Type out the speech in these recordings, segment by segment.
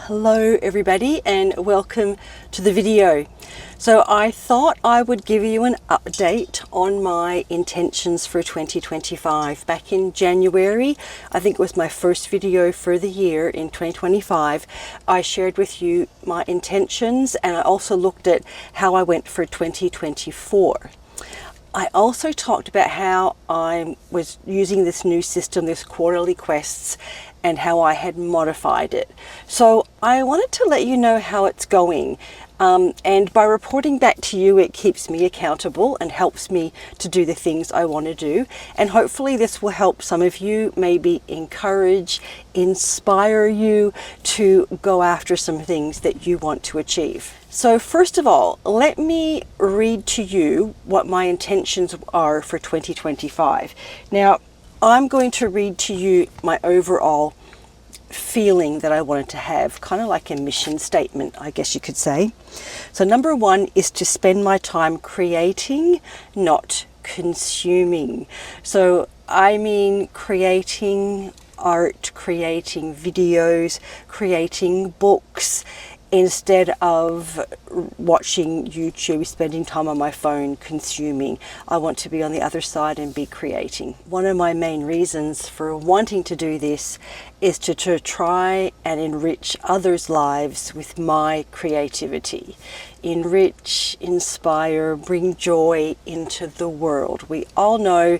Hello everybody and welcome to the video. So I thought I would give you an update on my intentions for 2025. Back in January, I think it was my first video for the year in 2025, I shared with you my intentions and I also looked at how I went for 2024. I also talked about how I was using this new system, this quarterly quests, and how I had modified it. So I wanted to let you know how it's going. And by reporting back to you, it keeps me accountable and helps me to do the things I want to do. And hopefully this will help some of you, maybe encourage, inspire you to go after some things that you want to achieve. So first of all, let me read to you what my intentions are for 2025. Now, I'm going to read to you my overall feeling that I wanted to have, kind of like a mission statement, I guess you could say. So number one is to spend my time creating, not consuming. So I mean creating art, creating videos, creating books, instead of watching YouTube, spending time on my phone, consuming. I want to be on the other side and be creating. One of my main reasons for wanting to do this is to try and enrich others' lives with my creativity. Enrich, inspire, bring joy into the world. We all know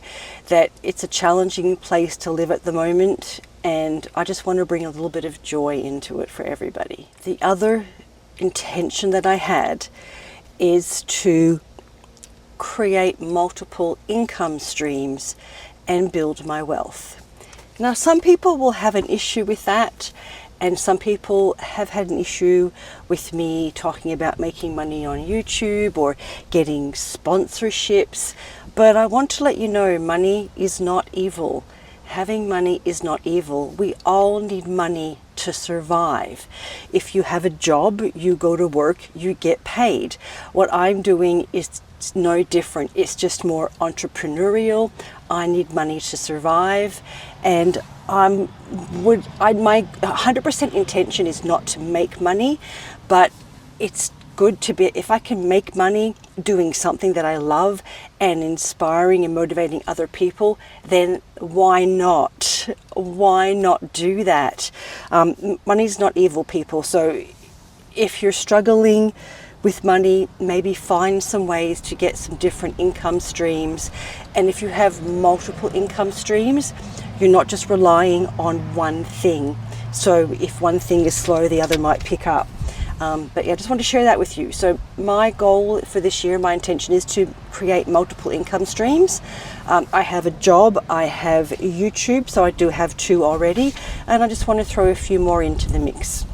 that it's a challenging place to live at the moment, and I just want to bring a little bit of joy into it for everybody. The other intention that I had is to create multiple income streams and build my wealth. Now, some people will have an issue with that, and some people have had an issue with me talking about making money on YouTube or getting sponsorships, but I want to let you know money is not evil. Having money is not evil. We all need money to survive. If you have a job, you go to work, you get paid. What I'm doing is no different. It's just more entrepreneurial. I need money to survive, and my 100% intention is not to make money, but it's good to be, if I can make money doing something that I love and inspiring and motivating other people, then why not? Why not do that? Money's not evil, people. So if you're struggling with money, maybe find some ways to get some different income streams. And if you have multiple income streams, you're not just relying on one thing. So if one thing is slow, the other might pick up. But yeah, I just want to share that with you. So my goal for this year, my intention is to create multiple income streams. I have a job, I have YouTube, so I do have 2 already, and I just want to throw a few more into the mix.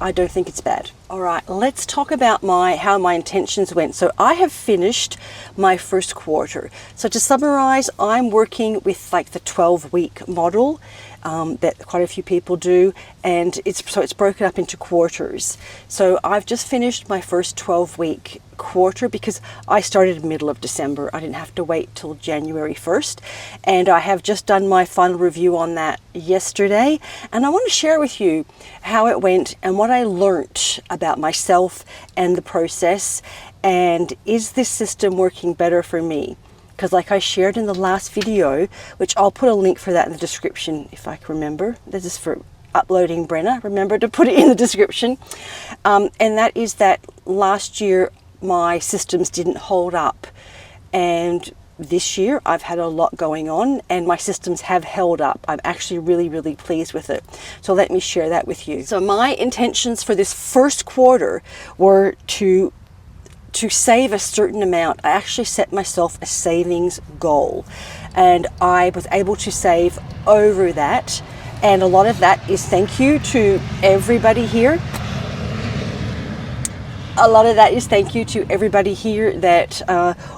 I don't think it's bad. All right, let's talk about how my intentions went. So I have finished my first quarter. So to summarize, I'm working with like the 12-week model that quite a few people do, and it's broken up into quarters. So I've just finished my first 12-week quarter because I started in the middle of December. I didn't have to wait till January 1st, and I have just done my final review on that yesterday, and I want to share with you how it went and what I learned about myself and the process, and is this system working better for me? Because like I shared in the last video, which I'll put a link for that in the description if I can remember. This is for uploading Brenna. Remember to put it in the description. And that is that last year my systems didn't hold up. And this year I've had a lot going on and my systems have held up. I'm actually really, really pleased with it. So let me share that with you. So my intentions for this first quarter were to save a certain amount. I actually set myself a savings goal, and I was able to save over that, and a lot of that is thank you to everybody here. A lot of that is thank you to everybody here that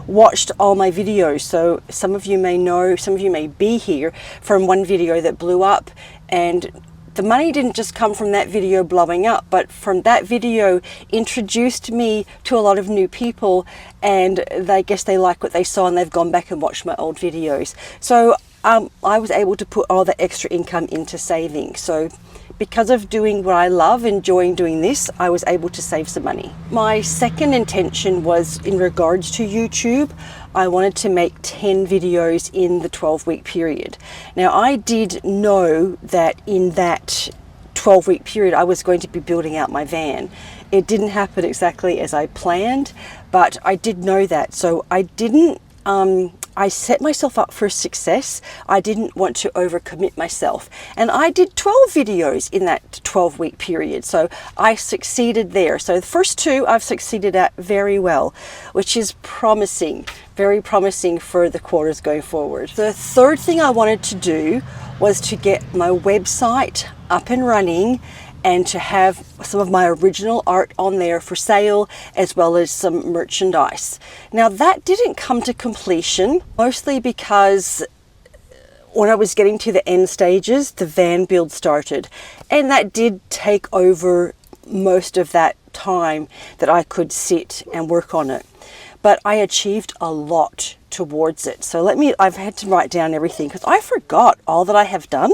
watched all my videos. So some of you may know, some of you may be here from one video that blew up, and the money didn't just come from that video blowing up, but from that video introduced me to a lot of new people, and I guess they like what they saw and they've gone back and watched my old videos. So I was able to put all the extra income into saving. So because of doing what I love, enjoying doing this, I was able to save some money. My second intention was in regards to YouTube. I wanted to make 10 videos in the 12-week period. Now, I did know that in that 12-week period, I was going to be building out my van. It didn't happen exactly as I planned, but I did know that. So I didn't, I set myself up for success. I didn't want to overcommit myself. And I did 12 videos in that 12-week period. So I succeeded there. So the first two I've succeeded at very well, which is promising, very promising for the quarters going forward. The third thing I wanted to do was to get my website up and running and to have some of my original art on there for sale, as well as some merchandise. Now, that didn't come to completion, mostly because when I was getting to the end stages, the van build started, and that did take over most of that time that I could sit and work on it. But I achieved a lot towards it. So I've had to write down everything because I forgot all that I have done.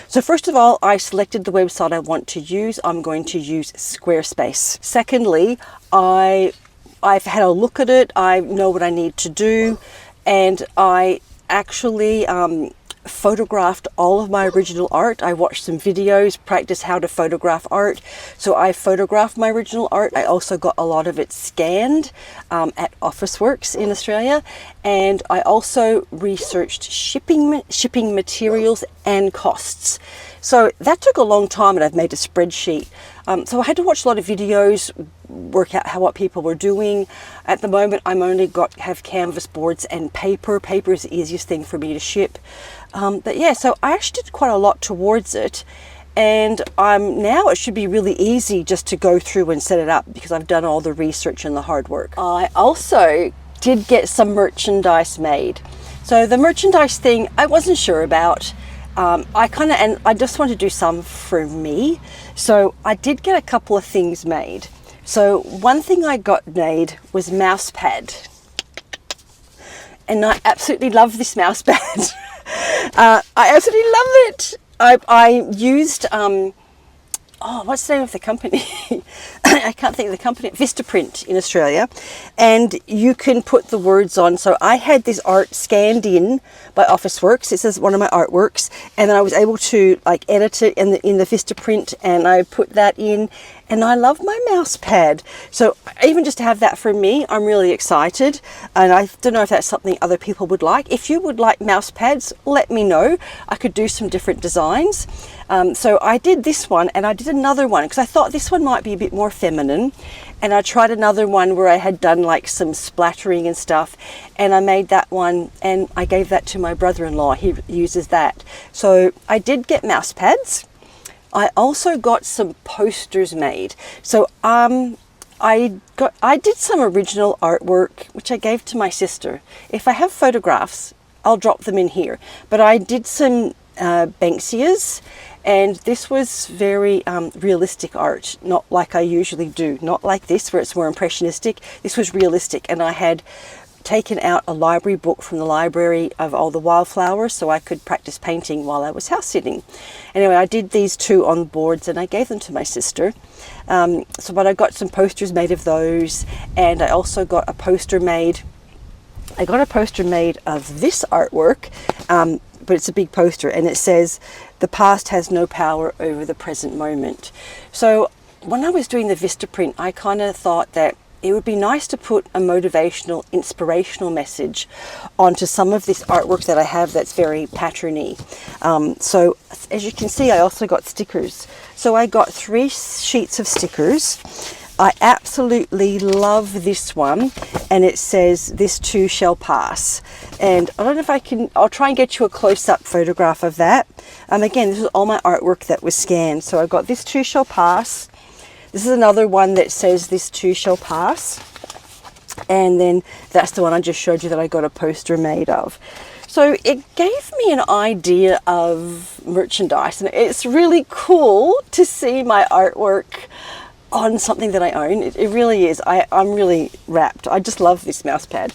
So first of all, I selected the website I want to use. I'm going to use Squarespace. Secondly, I've had a look at it. I know what I need to do. And I actually photographed all of my original art. I watched some videos, practiced how to photograph art. So I photographed my original art. I also got a lot of it scanned at Officeworks in Australia. And I also researched shipping materials and costs. So that took a long time, and I've made a spreadsheet. So I had to watch a lot of videos, work out what people were doing. At the moment, I'm only have canvas boards and paper. Paper is the easiest thing for me to ship. But yeah, so I actually did quite a lot towards it. And now it should be really easy just to go through and set it up because I've done all the research and the hard work. I also did get some merchandise made. So the merchandise thing, I wasn't sure about. I just want to do some for me. So I did get a couple of things made. So one thing I got made was mouse pad. And I absolutely love this mouse pad. I absolutely love it. I used, what's the name of the company? I can't think of the company. Vistaprint in Australia. And you can put the words on. So I had this art scanned in by Officeworks. This is one of my artworks. And then I was able to edit it in the Vistaprint, and I put that in. And I love my mouse pad. So even just to have that for me, I'm really excited. And I don't know if that's something other people would like. If you would like mouse pads, let me know. I could do some different designs. So I did this one, and I did another one because I thought this one might be a bit more feminine. And I tried another one where I had done some splattering and stuff, and I made that one, and I gave that to my brother-in-law. He uses that. So I did get mouse pads. I also got some posters made. So I did some original artwork, which I gave to my sister. If I have photographs, I'll drop them in here. But I did some Banksias, and this was very realistic art, not like I usually do. Not like this, where it's more impressionistic. This was realistic, and I had taken out a library book from the library of all the wildflowers so I could practice painting while I was house sitting. Anyway, I did these two on boards, and I gave them to my sister. But I got some posters made of those, and I also got a poster made. I got a poster made of this artwork, but it's a big poster, and it says, "The past has no power over the present moment." So when I was doing the Vistaprint, I kind of thought that it would be nice to put a motivational, inspirational message onto some of this artwork that I have that's very patterny. So as you can see, I also got stickers. So I got 3 sheets of stickers. I absolutely love this one, and it says, "This too shall pass." And I don't know if I'll try and get you a close-up photograph of that. Again, this is all my artwork that was scanned. So I got "This too shall pass." This is another one that says "This too shall pass." And then that's the one I just showed you that I got a poster made of. So it gave me an idea of merchandise, and it's really cool to see my artwork on something that I own. It really is. I'm really wrapped. I just love this mouse pad.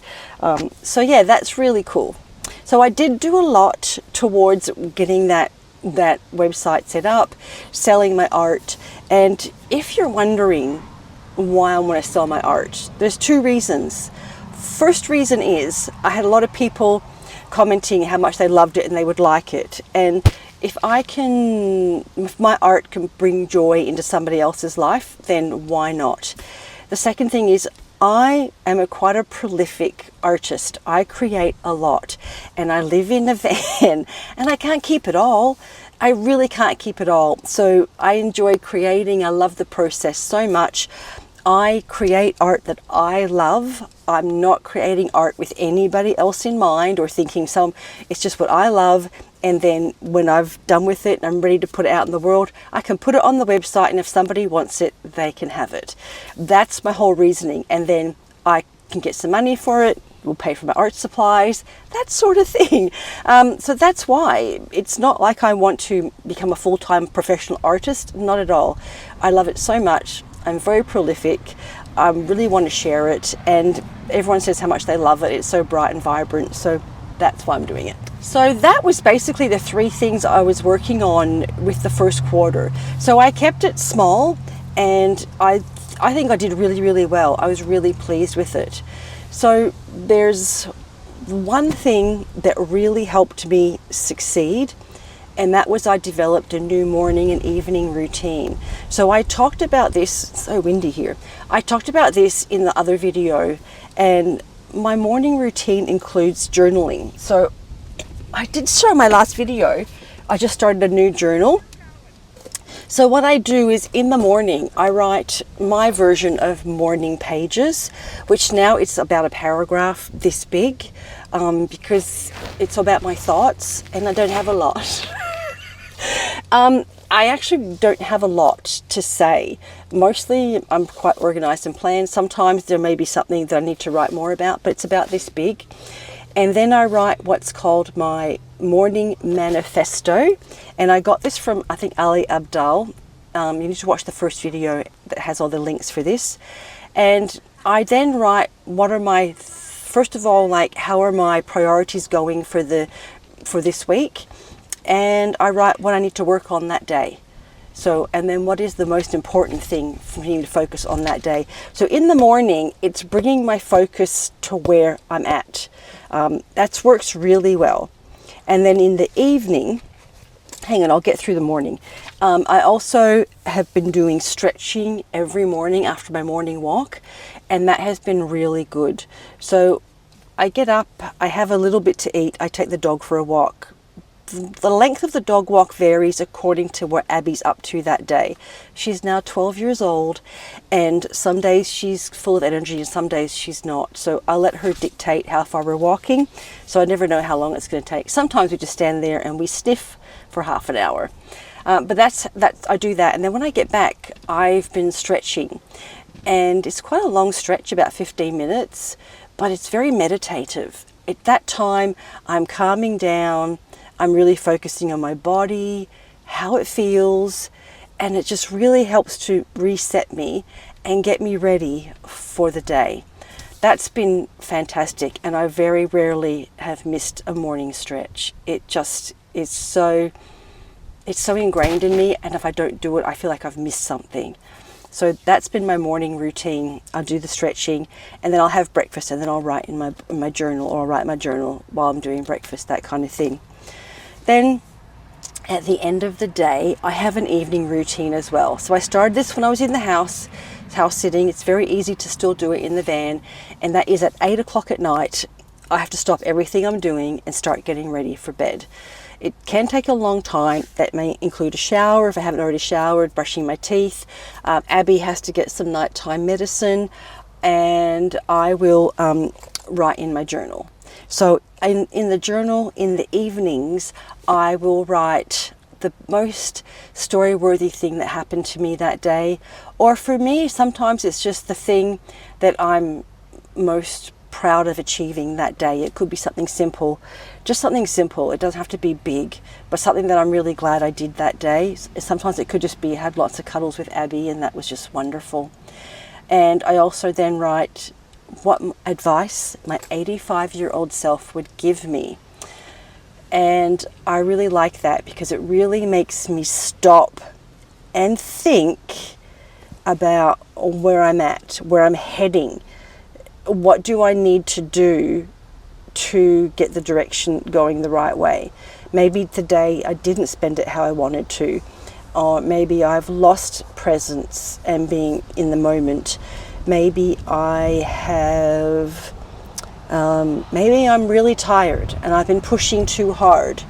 So yeah, that's really cool. So I did do a lot towards getting that that website set up, selling my art. And if you're wondering why I want to sell my art, there's two reasons. First reason is I had a lot of people commenting how much they loved it and they would like it. And if my art can bring joy into somebody else's life, then why not? The second thing is I am quite a prolific artist. I create a lot and I live in a van and I can't keep it all. I really can't keep it all. So I enjoy creating. I love the process so much. I create art that I love. I'm not creating art with anybody else in mind or thinking it's just what I love. And then when I've done with it and I'm ready to put it out in the world, I can put it on the website, and if somebody wants it, they can have it. That's my whole reasoning. And then I can get some money for it, will pay for my art supplies, that sort of thing. So that's why. It's not like I want to become a full-time professional artist, not at all. I love it so much. I'm very prolific. I really want to share it, and everyone says how much they love it. It's so bright and vibrant, so that's why I'm doing it. So that was basically the three things I was working on with the first quarter. So I kept it small, and I think I did really, really well. I was really pleased with it. So there's one thing that really helped me succeed, and that was I developed a new morning and evening routine. So I talked about this, it's so windy here. I talked about this in the other video, and my morning routine includes journaling. So I did show my last video, I just started a new journal. So what I do is in the morning, I write my version of morning pages, which now it's about a paragraph this big, because it's about my thoughts and I don't have a lot. I actually don't have a lot to say. Mostly I'm quite organized and planned. Sometimes there may be something that I need to write more about, but it's about this big. And then I write what's called my morning manifesto. And I got this from, I think, Ali Abdal. You need to watch the first video that has all the links for this. And I then write first of all, like, how are my priorities going for this week? And I write what I need to work on that day. So, and then what is the most important thing for me to focus on that day? So in the morning, it's bringing my focus to where I'm at. That works really well. And then in the evening, hang on, I'll get through the morning. I also have been doing stretching every morning after my morning walk, and that has been really good. So I get up, I have a little bit to eat, I take the dog for a walk. The length of the dog walk varies according to what Abby's up to that day. She's now 12 years old, and some days she's full of energy and some days she's not. So I let her dictate how far we're walking, so I never know how long it's going to take. Sometimes we just stand there and we sniff for half an hour. But I do that, and then when I get back, I've been stretching. And it's quite a long stretch, about 15 minutes, but it's very meditative. At that time, I'm calming down, I'm really focusing on my body, how it feels, and it just really helps to reset me and get me ready for the day. That's been fantastic, and I very rarely have missed a morning stretch. It just is so ingrained in me, and if I don't do it, I feel like I've missed something. So that's been my morning routine. I'll do the stretching, and then I'll have breakfast, and then I'll write in my journal, or I'll write my journal while I'm doing breakfast, that kind of thing. Then at the end of the day, I have an evening routine as well. So I started this when I was in the house sitting. It's very easy to still do it in the van, and that is at 8 o'clock at night. I have to stop everything I'm doing and start getting ready for bed. It can take a long time. That may include a shower if I haven't already showered, brushing my teeth. Abby has to get some nighttime medicine, and I will write in my journal. So in the journal, in the evenings, I will write the most story-worthy thing that happened to me that day. Or for me, sometimes it's just the thing that I'm most proud of achieving that day. It could be something simple, just something simple. It doesn't have to be big, but something that I'm really glad I did that day. Sometimes it could just be I had lots of cuddles with Abby, and that was just wonderful. And I also then write what advice my 85-year-old self would give me. And I really like that because it really makes me stop and think about where I'm at, where I'm heading. What do I need to do to get the direction going the right way? Maybe today I didn't spend it how I wanted to, or maybe I've lost presence and being in the moment. Maybe I have, maybe I'm really tired and I've been pushing too hard.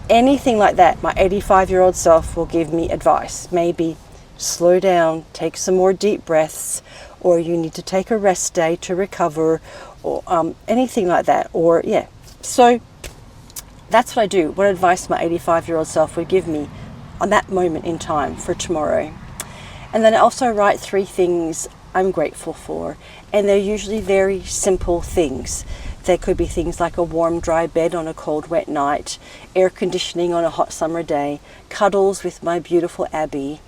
Anything like that, my 85-year-old self will give me advice. Maybe slow down, take some more deep breaths, or you need to take a rest day to recover, or anything like that. Or yeah, so that's what I do. What advice my 85-year-old self would give me on that moment in time for tomorrow. And then I also write 3 things I'm grateful for, and they're usually very simple things. They could be things like a warm, dry bed on a cold, wet night, air conditioning on a hot summer day, cuddles with my beautiful Abby,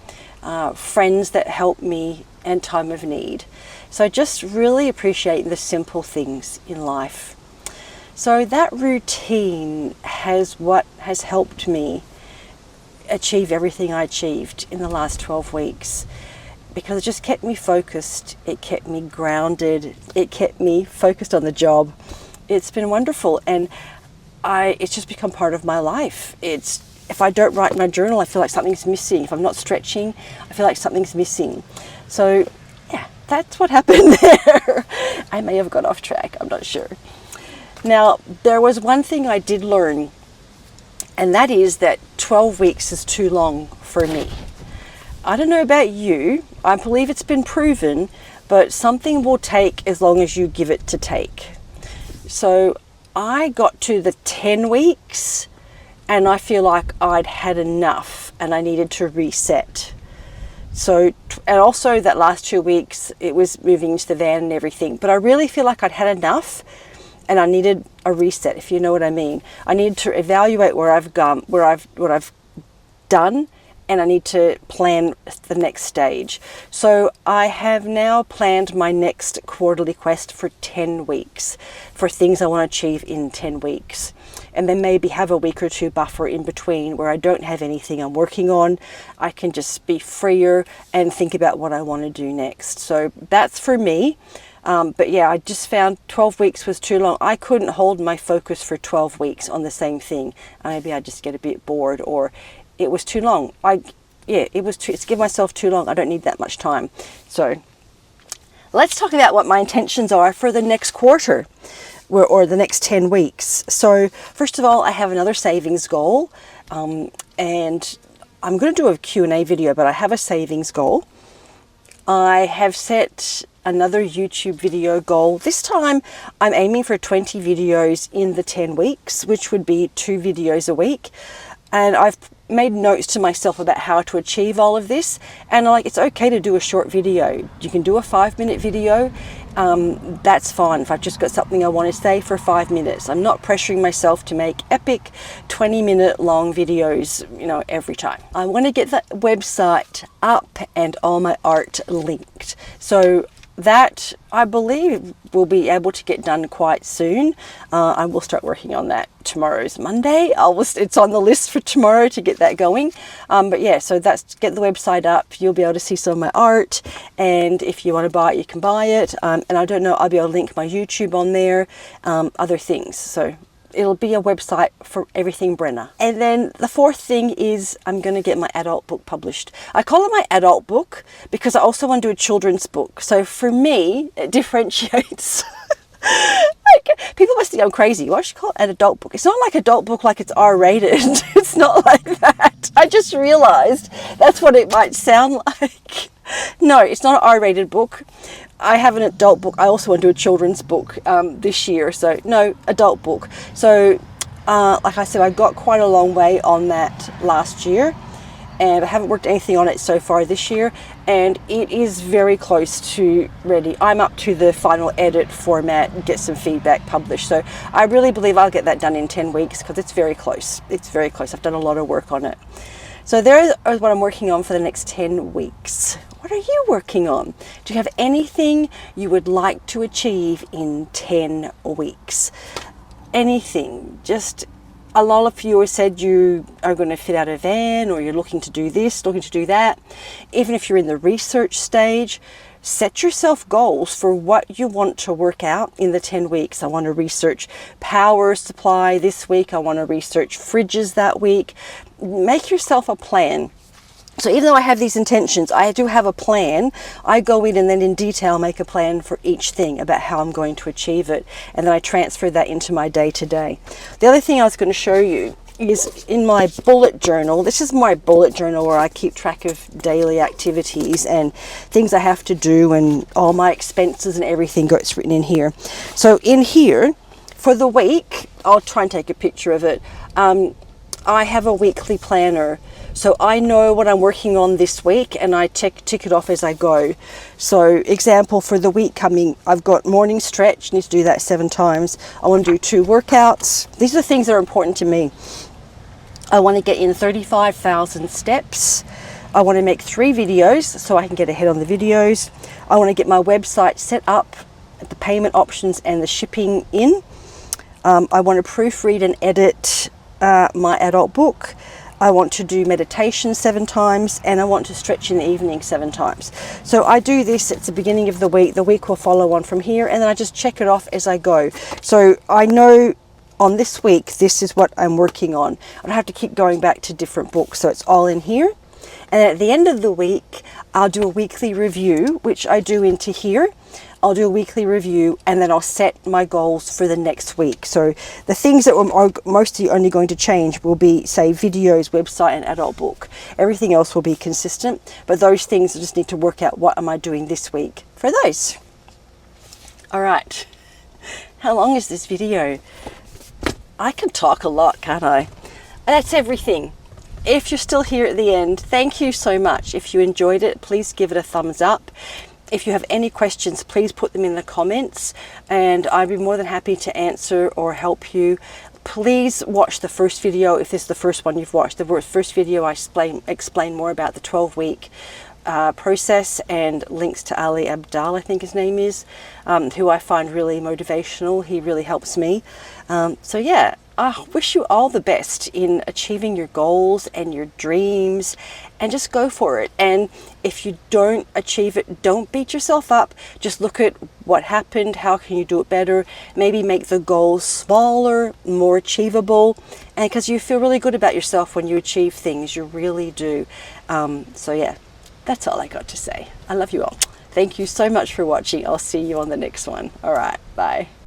friends that help me in time of need. So just really appreciate the simple things in life. So that routine has helped me achieve everything I achieved in the last 12 weeks. Because it just kept me focused, it kept me grounded, it kept me focused on the job. It's been wonderful, and it's just become part of my life. If I don't write in my journal, I feel like something's missing. If I'm not stretching, I feel like something's missing. So yeah, that's what happened there. I may have got off track, I'm not sure. Now, there was one thing I did learn, and that is that 12 weeks is too long for me. I don't know about you, I believe it's been proven, but something will take as long as you give it to take. So I got to the 10 weeks and I feel like I'd had enough and I needed to reset. So, and also that last 2 weeks, it was moving into the van and everything, but I really feel like I'd had enough and I needed a reset, if you know what I mean. I needed to evaluate where I've gone, what I've done, and I need to plan the next stage. So I have now planned my next quarterly quest for 10 weeks, for things I want to achieve in 10 weeks. And then maybe have a week or 2 buffer in between where I don't have anything I'm working on. I can just be freer and think about what I want to do next. So that's for me. But yeah, I just found 12 weeks was too long. I couldn't hold my focus for 12 weeks on the same thing. Maybe I'd just get a bit bored, or it was too long. It's give myself too long. I don't need that much time. So let's talk about what my intentions are for the next quarter or the next 10 weeks. So first of all, I have another savings goal, and I'm going to do a Q&A video, but I have a savings goal. I have set another YouTube video goal. This time I'm aiming for 20 videos in the 10 weeks, which would be 2 videos a week. And I've made notes to myself about how to achieve all of this. And it's okay to do a short video. You can do a 5-minute video. That's fine if I've just got something I want to say for 5 minutes. I'm not pressuring myself to make epic 20-minute long videos, every time. I want to get the website up and all my art linked. So that, I believe, will be able to get done quite soon. I will start working on that. Tomorrow's Monday. It's on the list for tomorrow to get that going. But yeah, so that's get the website up. You'll be able to see some of my art, and if you want to buy it, you can buy it. And I don't know, I'll be able to link my YouTube on there, other things. So it'll be a website for everything Brenna. And then the 4th thing is I'm going to get my adult book published. I call it my adult book because I also want to do a children's book. So for me, it differentiates. People must think I'm crazy. Why should you call it an adult book? It's not like adult book like it's R-rated. It's not like that. I just realized that's what it might sound like. No, it's not an R-rated book. I have an adult book. I also want to do a children's book this year. So no, adult book. So like I said, I got quite a long way on that last year, and I haven't worked anything on it so far this year, and it is very close to ready. I'm up to the final edit format, get some feedback published. So I really believe I'll get that done in 10 weeks because it's very close. It's very close. I've done a lot of work on it. So there is what I'm working on for the next 10 weeks. What are you working on? Do you have anything you would like to achieve in 10 weeks? Anything, just A lot of you have said you are going to fit out a van, or you're looking to do this, looking to do that. Even if you're in the research stage, set yourself goals for what you want to work out in the 10 weeks. I want to research power supply this week. I want to research fridges that week. Make yourself a plan. So even though I have these intentions, I do have a plan. I go in and then in detail make a plan for each thing about how I'm going to achieve it. And then I transfer that into my day-to-day. The other thing I was going to show you is in my bullet journal. This is my bullet journal where I keep track of daily activities and things I have to do, and all my expenses and everything gets written in here. So in here, for the week, I'll try and take a picture of it. I have a weekly planner. So I know what I'm working on this week, and I tick it off as I go. So example, for the week coming, I've got morning stretch, need to do that 7 times. I want to do 2 workouts. These are the things that are important to me. I want to get in 35,000 steps. I want to make 3 videos so I can get ahead on the videos. I want to get my website set up, the payment options and the shipping in. I want to proofread and edit my adult book. I want to do meditation 7 times, and I want to stretch in the evening 7 times. So I do this at the beginning of the week. The week will follow on from here, and then I just check it off as I go. So I know on this week, this is what I'm working on. I don't have to keep going back to different books, so it's all in here. And at the end of the week, I'll do a weekly review, which I do into here. I'll do a weekly review, and then I'll set my goals for the next week. So the things that are mostly only going to change will be, say, videos, website, and adult book. Everything else will be consistent, but those things I just need to work out what am I doing this week for those. All right. How long is this video? I can talk a lot, can't I? And that's everything. If you're still here at the end, thank you so much. If you enjoyed it, please give it a thumbs up. If you have any questions, please put them in the comments, and I'd be more than happy to answer or help you. Please watch the first video if this is the first one you've watched. The first video I explain more about the 12-week process, and links to Ali Abdal, I think his name is, who I find really motivational. He really helps me. So yeah, I wish you all the best in achieving your goals and your dreams, and just go for it. And if you don't achieve it, don't beat yourself up. Just look at what happened, how can you do it better, maybe make the goals smaller, more achievable, and because you feel really good about yourself when you achieve things, you really do. So yeah, that's all I got to say. I love you all. Thank you so much for watching. I'll see you on the next one. All right, bye.